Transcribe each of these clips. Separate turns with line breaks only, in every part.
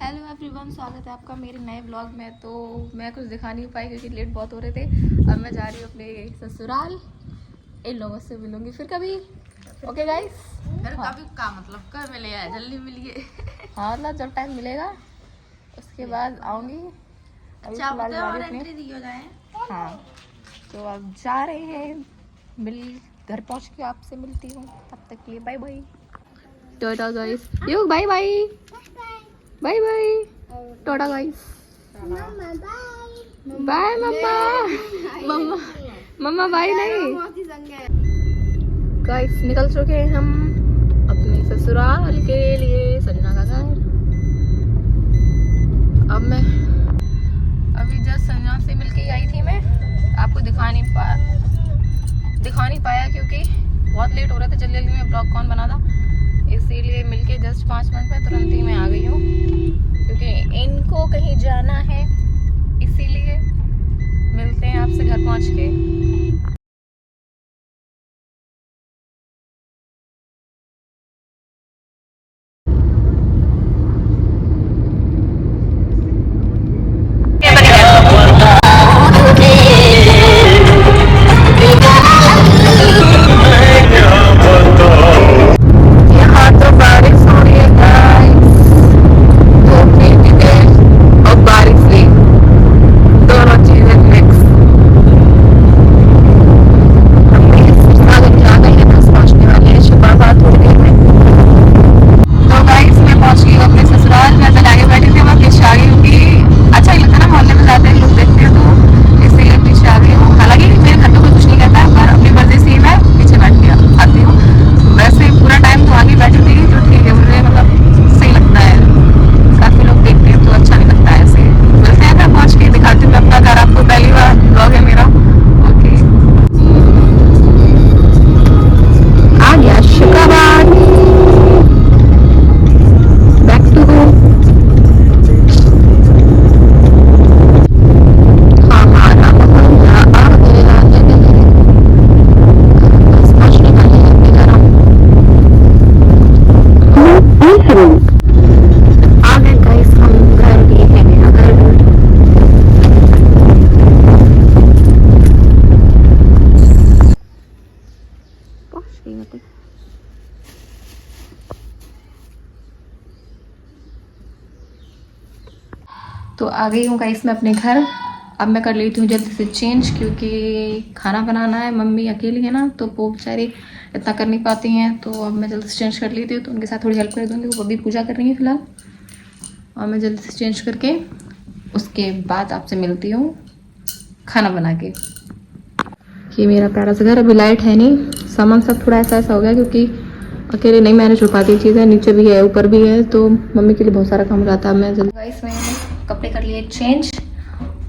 Hello everyone, स्वागत है आपका मेरे नए ब्लॉग में। तो मैं कुछ दिखा नहीं पाई क्योंकि लेट बहुत हो रहे थे। अब मैं जा रही हूँ अपने ससुराल। इन लोगों से मिलूंगी फिर कभी। Okay guys.
फिर कभी का मतलब कब मिले यार, जल्दी मिलिए।
हाँ, मतलब जब टाइम मिलेगा उसके बाद आऊँगी। अभी
अच्छा,
फिलहाल जा रही हूँ
एंट्री
अपने।
दी हो जाए।
हाँ, तो अब जा रहे हैं। घर पहुँच के आपसे मिलती हूँ। तब तक के लिए bye bye. Tata guys. Yo bye bye. Bye bye tata guys. Bye मम्मा। मम्मा मम्मा बाय नहीं। गाइस निकल चुके हैं हम अपने ससुराल के लिए, संजना का घर। अब मैं अभी जस्ट संजना से मिलके आई थी। मैं आपको दिखा नहीं पाया क्योंकि बहुत लेट हो रहा था। जल्दी जल्दी में ब्लॉग कौन बना था, इसीलिए मिलके जस्ट 5 मिनट में तुरंत ही मैं आ गई हूँ क्योंकि इनको कहीं जाना है। इसीलिए मिलते हैं आपसे घर पहुँच के। यहाँ तो बारिश हो रही है गाइस। धूप भी है और बारिश भी, दोनों चीजें मिक्स। आ गई है, बस पहुँचने वाली है सुबह थोड़ी देर में। तो गाइस मैं पहुँच गई हूँ अपने ससुराल। मैं पहले आगे बैठी थी, मैं पीछे आ गई क्योंकि अच्छा नहीं लगता ना, मोहल्ले में जाते हैं लोग देखते हैं, तो इसीलिए पीछे आ गई हूँ। हालांकि मेरे घर पे कोई कुछ नहीं कहता है, पर अपनी मर्जी से ही मैं पीछे बैठ के आती हूँ। वैसे पूरा टाइम तो आगे बैठी थी तो ठीक है, मुझे मतलब सही लगता है। काफी लोग देखते हैं तो अच्छा नहीं लगता है। ऐसे मिलते हैं, मैं पहुँच के दिखाती हूँ अपना घर आपको। पहली बार ब्लॉग है मेरा। ओके, आ गया शुक्रवार। Back to home. हमारा मोहल्ला आ गया है। बस पहुँचने वाले हैं अपने घर हम। आ गए गाइस, हम घर भी है। मेरा घर पहुँच गई मैं तो। आ गई हूँ गाइस मैं अपने घर। अब मैं कर लेती हूँ जल्दी से चेंज क्योंकि खाना बनाना है। मम्मी अकेली है ना, तो वो बेचारी इतना कर नहीं पाती हैं। तो अब मैं जल्दी से चेंज कर लेती हूँ, तो उनके साथ थोड़ी हेल्प कर दूँगी। वो अभी पूजा कर रही है फिलहाल। और मैं जल्दी से चेंज करके उसके बाद आपसे मिलती हूँ खाना बना के। ये मेरा प्यारा सा घर। अभी लाइट है नहीं, सामान सब थोड़ा ऐसा ऐसा हो गया क्योंकि अकेले नहीं मैनेज हो पाती चीज़ें। नीचे भी है ऊपर भी है, तो मम्मी के लिए बहुत सारा काम हो जाता है। मैं जल्दी गाइस मैंने कपड़े कर लिए चेंज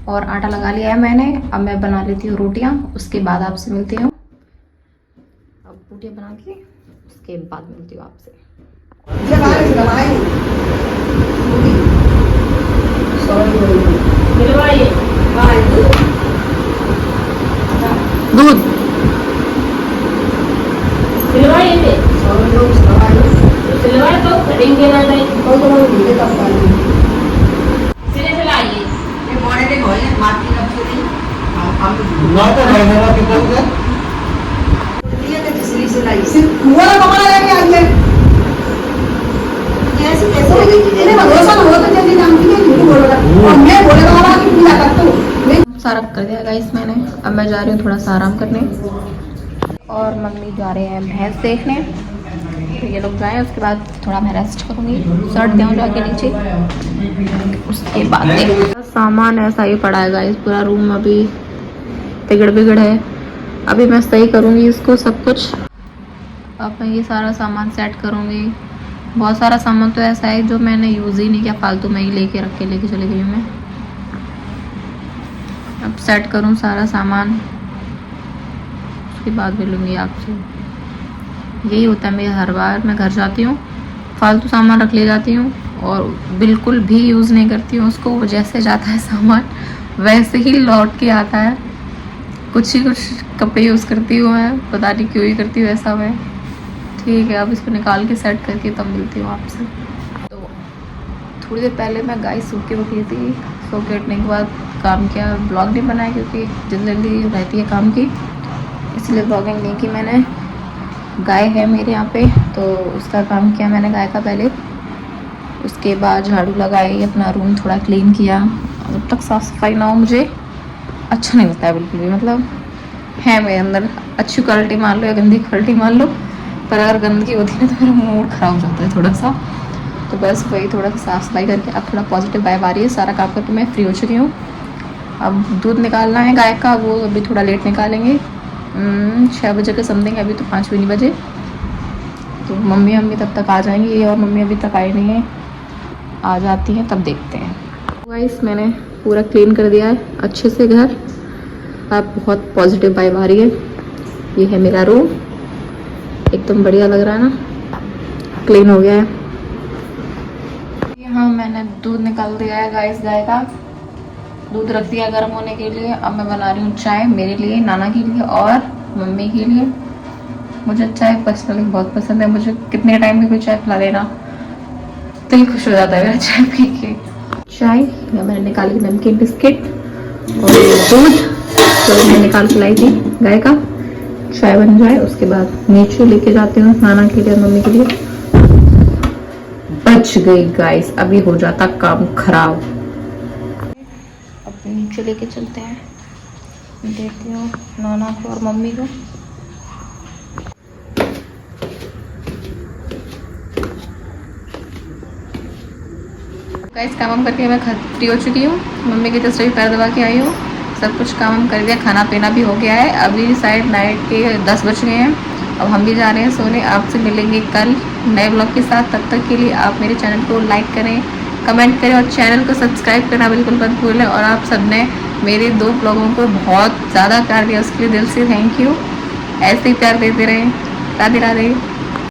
और आटा लगा लिया है मैंने। अब मैं बना लेती हूँ रोटियाँ, उसके बाद आपसे मिलती हूँ। अब रोटियाँ बना के उसके बाद मिलती हूँ आपसे। दूध सारा कर दिया गाइस मैंने। अब मैं जा रही हूँ थोड़ा सा आराम करने और मम्मी जा रहे हैं भैंस देखने। तो ये लोग जाए, उसके बाद थोड़ा मैं रेस्ट करूँगी, सर्ट दूँ जाके नीचे। उसके बाद सामान ऐसा ही पड़ा है गाइस, पूरा रूम अभी तिगड़ बिगड़ है। अभी मैं सही करूँगी इसको सब कुछ। अब मैं ये सारा सामान सेट करूँगी। बहुत सारा सामान तो ऐसा है जो मैंने यूज़ ही नहीं किया, फालतू में ही लेके चली गई मैं। अब सेट करूँ सारा सामान, उसके बाद मिलूँगी आपसे। यही होता है मेरे हर बार मैं घर जाती हूँ, फालतू सामान रख ले जाती हूँ और बिल्कुल भी यूज़ नहीं करती हूँ उसको। जैसे जाता है सामान वैसे ही लौट के आता है। कुछ कपड़े यूज़ करती हूँ मैं, पता नहीं क्यों ही करती हूँ ऐसा मैं। ठीक है, अब इसको निकाल के सेट करके तब मिलती हूँ आपसे। तो थोड़ी देर पहले मैं गाय सो के उठी थी। सो के उठने के बाद काम किया, ब्लॉग नहीं बनाया क्योंकि जल्दी रहती है काम की, इसलिए ब्लॉगिंग नहीं की मैंने। गाय है मेरे यहाँ पे तो उसका काम किया मैंने गाय का पहले। उसके बाद झाड़ू लगाई, अपना रूम थोड़ा क्लीन किया। जब तक साफ़ सफाई ना हो मुझे अच्छा नहीं लगता है बिल्कुल भी। मतलब है मेरे अंदर अच्छी क्वालिटी मान लो या गंदी क्वालिटी मान लो, पर अगर गंदगी होती है तो मेरा मूड ख़राब हो जाता है थोड़ा सा। तो बस वही थोड़ा सा साफ़ सफाई करके अब थोड़ा पॉजिटिव वाइब आ रही है। सारा काम करके मैं फ्री हो चुकी हूँ। अब दूध निकालना है गाय का, वो अभी थोड़ा लेट निकालेंगे, 6 बजे के समथिंग। अभी तो 5 भी नहीं बजे। तो मम्मी तब तक आ जाएंगी और मम्मी अभी तक आई नहीं है, आ जाती हैं तब देखते हैं। गाइस मैंने पूरा क्लीन कर दिया है अच्छे से घर। अब बहुत पॉजिटिव वाइब आ रही है। ये है मेरा रूम, एकदम बढ़िया लग रहा है ना, क्लीन हो गया है। यहाँ मैंने दूध निकाल दिया है गाइस गाय का। दूध रख दिया गर्म होने के लिए। अब मैं बना रही हूँ चाय मेरे लिए, नाना के लिए और मम्मी के लिए। मुझे चाय पर्सनली बहुत पसंद है। मुझे कितने टाइम में कोई चाय पिला देना दिल खुश हो जाता है मेरा चाय पी के। चाय या मैंने निकाली नमकीन बिस्किट और दूध तो मैं निकाल के लाई थी गाय का। चाय बन जाए उसके बाद नीचे लेके जाती हूँ नाना के लिए और मम्मी के लिए। बच गई गाइस, अभी हो जाता काम खराब। अब नीचे लेके चलते हैं, देखती हूँ नाना को और मम्मी को। गाइस काम करके मैं फ्री हो चुकी हूँ। मम्मी के जस्ट अभी पैर दबा के आई हूँ। सब कुछ काम कर दिया, खाना पीना भी हो गया है। अभी शायद नाइट के 10 बज गए हैं। अब हम भी जा रहे हैं सोने। आपसे मिलेंगे कल नए ब्लॉग के साथ। तब तक के लिए आप मेरे चैनल को लाइक करें, कमेंट करें और चैनल को सब्सक्राइब करना बिल्कुल मत भूलें। और आप सबने मेरे 2 ब्लॉगों को बहुत ज़्यादा प्यार दिया, उसके लिए दिल से थैंक यू। ऐसे ही प्यार देते रहें। राधे राधे।